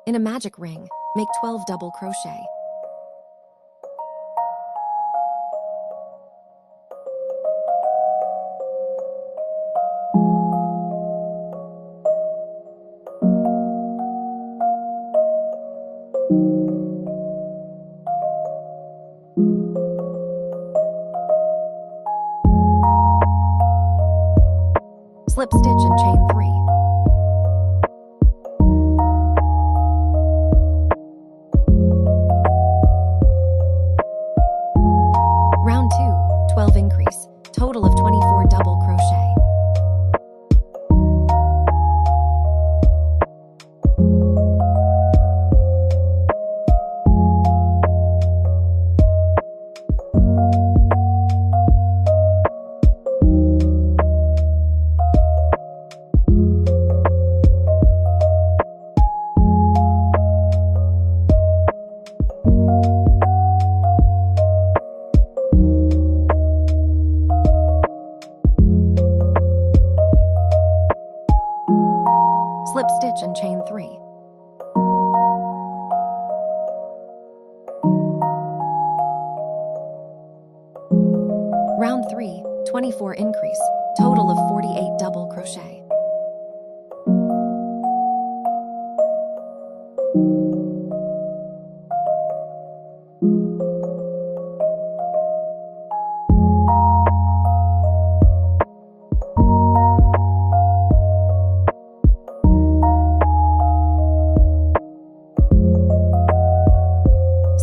In a magic ring, make 12 double crochet. Slip stitch and chain 3. Round 2, 12 increase, total of 24 double crochet. Slip stitch and chain 3. Round 3, 24 increase, total of 48 double crochet.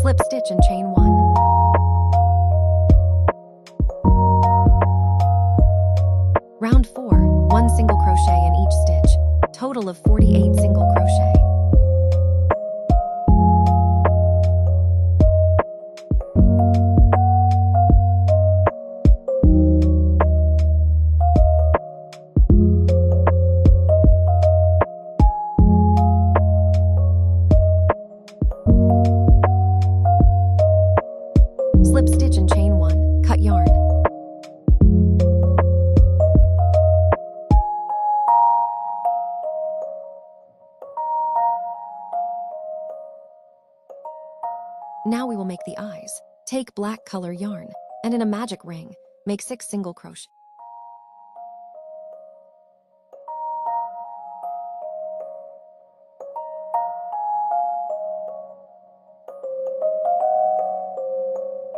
Slip stitch and chain 1. Round 4, 1 single crochet in each stitch, total of 48 single crochet. Slip stitch and chain 1, cut yarn. Now we will make the eyes. Take black color yarn, and in a magic ring, make 6 single crochet.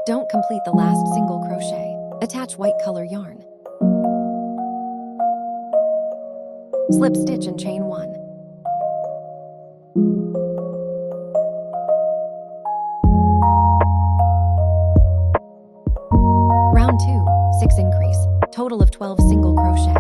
Don't complete the last single crochet. Attach white color yarn. Slip stitch and chain 1. Round 2, 6 increase, total of 12 single crochet.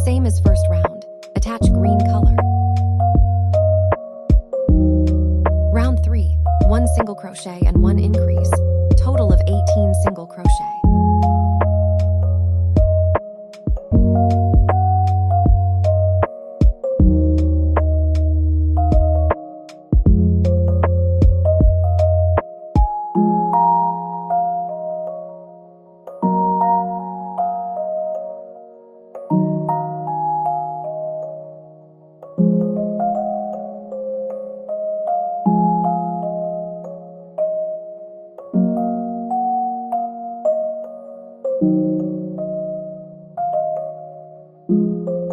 Same as first round, attach green color. Round 3, 1 single crochet and 1 increase, total of 18 single crochet.